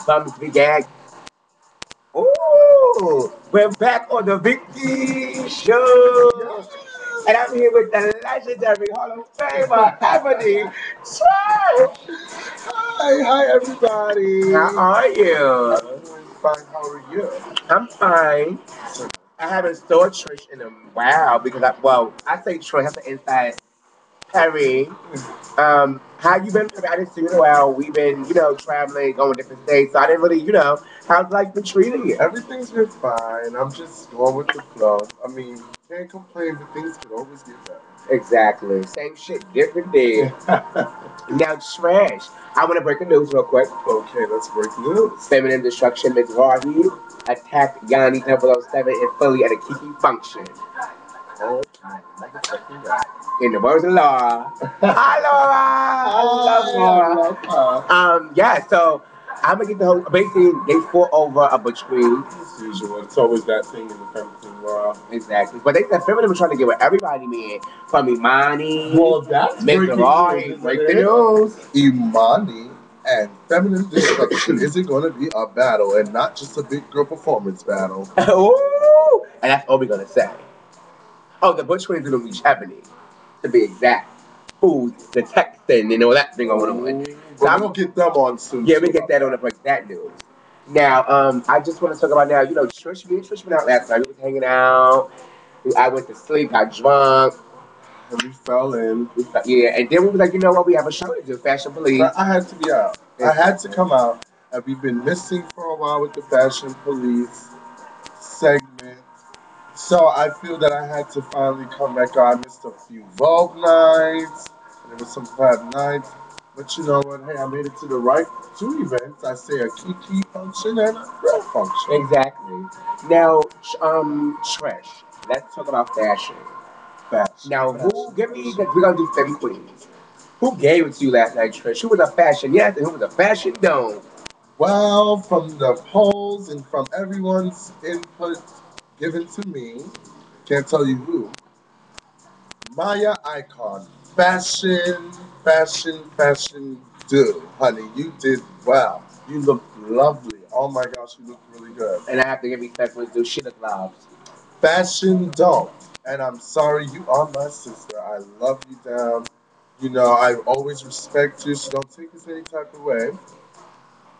Bums be gag. Ooh, we're back on the Vicky show. And I'm here with the legendary Hall of Famer, Ebony. Hi everybody. How are you? I'm doing fine. How are you? I'm fine. I haven't saw Trish in a while because I say Trish, that's the inside Perry. How you been? I didn't see you in a while. We've been, traveling, going different states. So I didn't really, how's life been treating you? Everything's been fine. I'm just going with the flow. I mean, can't complain, but things could always get better. Exactly. Same shit, different day. Now, Trash. I want to break the news real quick. Okay, let's break the news. Feminine Destruction, Ms. Rahi attacked Yanni 007 in Philly at a Kiki function. Oh my motherfucking God. In the words of Laura. Hi, Laura! I love Laura. Yeah, so I'm gonna get the whole. Basically, they fought over a butch queen. As usual, it's always that thing in the feminine world. Exactly. But they said feminine was trying to get with everybody, man. From Imani. Well, that's breaking news. Break the news. Imani and feminine destruction is it going to be a battle and not just a big girl performance battle? Ooh! And that's all we're gonna say. Oh, the butch queen's gonna reach Ebony, to be exact. Who's the texting and all that thing going on. So I'm gonna get them on soon. Yeah, we get that on the break that news. Now, I just want to talk about now. Trish. Me and Trish went out last night. We was hanging out. I went to sleep. Got drunk. And we fell in. Yeah, and then we was like, you know what? We have a show to do. Fashion Police. But I had to be out. I had to come out. And we've been missing for a while with the Fashion Police segment. So I feel that I had to finally come back out. I missed a few Vogue nights. And there was some Fab nights. But you know what? Hey, I made it to the right two events. I say a Kiki function and a real function. Exactly. Now, Trish. Let's talk about fashion. Now, who? Give me. We're gonna do Femme Queens. Who gave it to you last night, Trish? Who was a fashion yes and who was a fashion no? Well, from the polls and from everyone's input given to me, can't tell you who. Maya Icon, fashion, do, honey. You did well. You look lovely. Oh my gosh, you look really good. And I have to give respect for do she look loves. Fashion don't. And I'm sorry, you are my sister. I love you down. You know, I always respect you, so don't take this any type of way.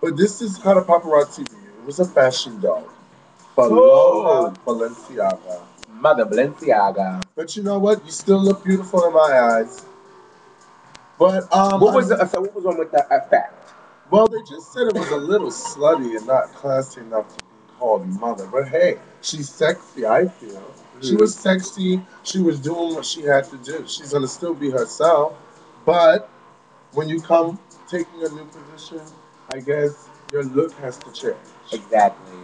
But this is kind of paparazzi view. It was a fashion doll. Paloma Balenciaga. Mother Balenciaga. But you know what? You still look beautiful in my eyes. But what was on with the effect? Well, they just said it was a little slutty and not classy enough to be called mother. But hey, she's sexy. I feel she was sexy. She was doing what she had to do. She's gonna still be herself. But when you come taking a new position, I guess your look has to change. Exactly.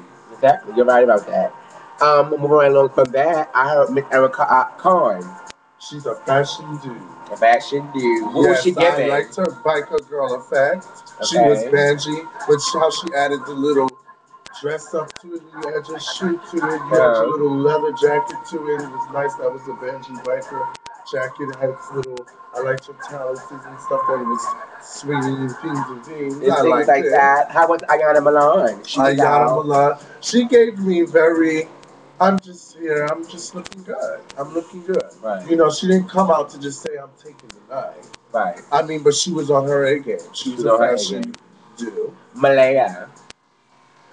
You're right about that. Moving right along from that, I heard Miss Erica Khan. She's a fashion dude. A fashion dude. What was she giving? I liked her biker girl effect. Okay. She was Banji, but how she added the little dress up to it. You had your shoe to it. You had your little leather jacket to it. It was nice. That was the Banji biker jacket. It had its little. I liked her talented and stuff that it was swinging and things. I liked like it. That. How was Ayana Milan? Ayana Milan. She gave me very. I'm just here. I'm just looking good. I'm looking good. Right. You know, she didn't come out to just say I'm taking the night. Right. I mean, but she was on her A game. She was a fashion dude. Malaya.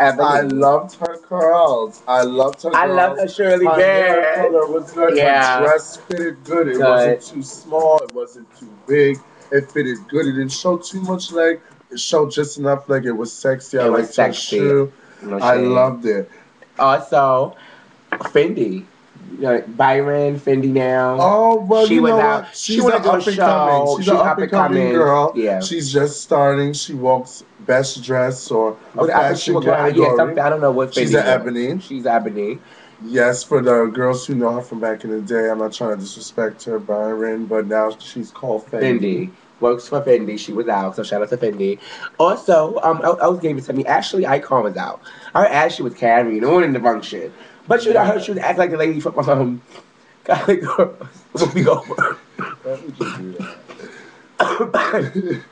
I loved her curls. I loved her. I loved her Shirley Her hair color was good. Yeah. Her dress fitted good. It wasn't too small. It wasn't too big. It fitted good. It didn't show too much leg. It showed just enough leg. It was sexy. I liked her shoe. I loved it. Also, Fendi. Byron, Fendi now. Oh, well, she you was know out. What? She's an up-and-coming. She's an up-and-coming girl. Yeah. She's just starting. She walks best dress or a fashion category. I don't know what Fendi She's an Ebony. She's Ebony. Yes, for the girls who know her from back in the day, I'm not trying to disrespect her, Byron, but now she's called Fendi. Works for Fendi. She was out, so shout out to Fendi. Also, I was gave it to me. Ashley Icon was out. Her Ashley was carrying on in the function. But I heard she was acting like the lady from Golly Girls. Will be over. Why would you do that?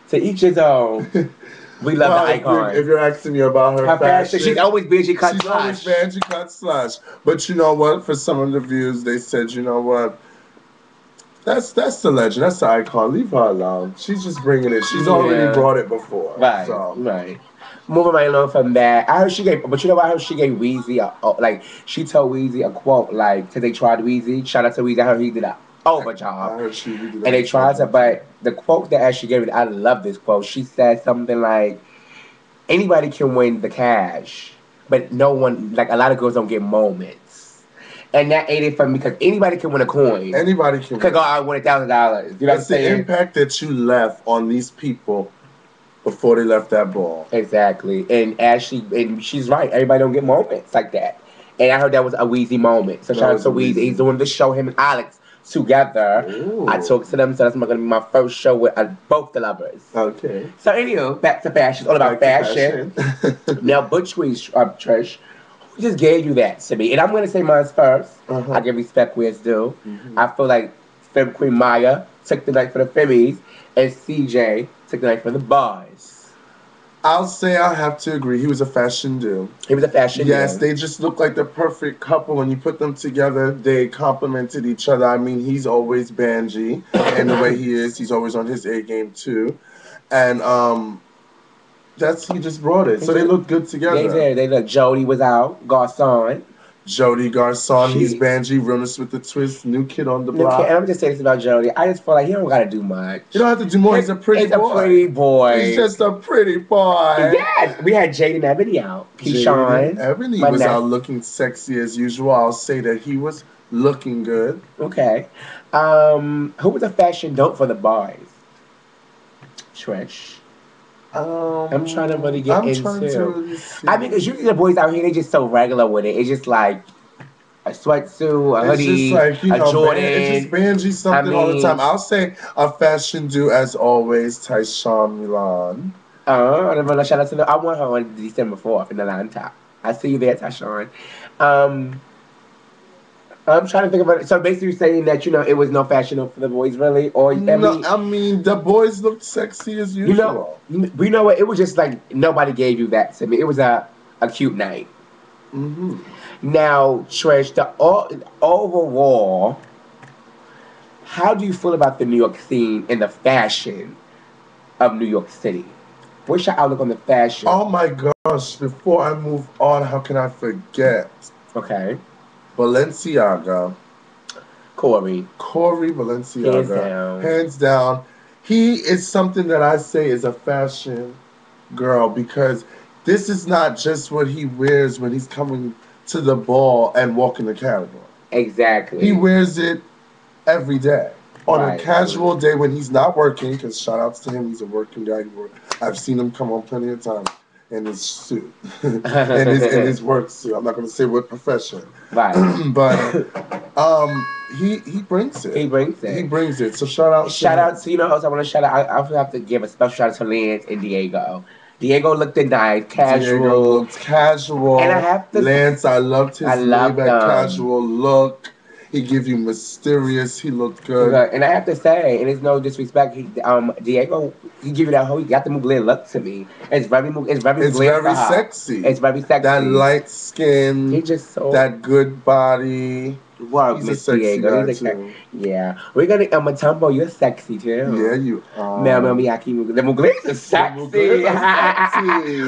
To each his own. We love the icon. If you're asking me about her fashion, she's always been, she cut she's slush. always been, she cut slush. But you know what? For some of the views, they said, you know what? That's the legend. That's the icon. Leave her alone. She's just bringing it. She's already brought it before. Right. So. Right. Moving right along from that, I heard she gave, but you know what? I heard she gave Weezy like she told Weezy a quote like, "Till they tried Weezy." Shout out to Weezy. I heard he did a over job. I heard she did. And they tried to, but the quote that she gave it, I love this quote. She said something like, "Anybody can win the cash, but no one, like a lot of girls don't get moments." And that ate it for me because anybody can win a coin. Anybody can. Could go out and win $1,000. You know what I'm saying? The impact that you left on these people before they left that ball. Exactly. And she's right. Everybody don't get moments like that. And I heard that was a Weezy moment. So shout out to Weezy. He's doing this show, him and Alex together. Ooh. I talked to them, so that's going to be my first show with both the lovers. Okay. So anywho, back to fashion. It's all about fashion. Now, Butch Tweez, Trish, who just gave you that to me? And I'm going to say mine first. I give respect where it's due. I feel like Femme Queen Maya took the night for the Femmies, and CJ took the night for the boys. I'll say I have to agree. He was a fashion dude. He was a fashion dude. Yes, they just look like the perfect couple. When you put them together, they complemented each other. I mean, he's always Banji, and the way he is, he's always on his A game too. And he just brought it. So they look good together. They did. They look. Jody was out. Garcon. Jody Garcon, he's Banji, realness with the twist, new kid on the block. And I'm just saying this about Jody. I just feel like he don't gotta do much. You don't have to do more. He's a pretty boy. He's a pretty boy. He's just a pretty boy. Yes. We had Jaden Ebony out. Keyshawn. Ebony was out looking sexy as usual. I'll say that he was looking good. Okay. Who was a fashion dope for the boys? Trish. I'm trying to really get into. I mean, because usually the boys out here, they just so regular with it. It's just like a sweatsuit, a hoodie, just like, a Jordan. It's just Banji something all the time. I'll say a fashion dude as always, Tyshawn Milan. Shout out to I want her on December 4th in Atlanta. I see you there, Tyshawn. I'm trying to think about it. So basically, you're saying that it was no fashion for the boys, really, or no? I mean, the boys looked sexy as usual. We know what it was. Just like nobody gave you that to me. It was a cute night. Now, Trish, the overall, how do you feel about the New York scene and the fashion of New York City? What's your outlook on the fashion? Oh my gosh! Before I move on, how can I forget? Okay. Balenciaga. Corey Balenciaga. Hands down. He is something that I say is a fashion girl because this is not just what he wears when he's coming to the ball and walking the catwalk. Exactly. He wears it every day. On a casual day when he's not working, because shout outs to him, he's a working guy. I've seen him come on plenty of times. In his suit, in his work suit. I'm not going to say what profession, right? But he brings it. He brings it. He brings it. So shout out. To also I want to shout out. I have to give a special shout out to Lance and Diego. Diego looked nice, casual. Diego looked casual. And I have to. Lance, I loved his casual look. He give you mysterious. He looked good. And I have to say, and it's no disrespect, Diego, he give you that whole, he got the Mugler look to me. It's very sexy. It's very sexy. That light skin. He just so. That good body. Wow, he's a sexy Diego. Guy too. Yeah. We're going to, Matumbo, you're sexy too. Yeah, you are. The Muglers are sexy.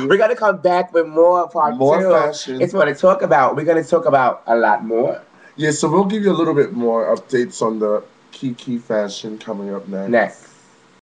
We're going to come back with more part 2. More fashion. It's what to talk about. We're going to talk about a lot more. Yeah, so we'll give you a little bit more updates on the key fashion coming up next.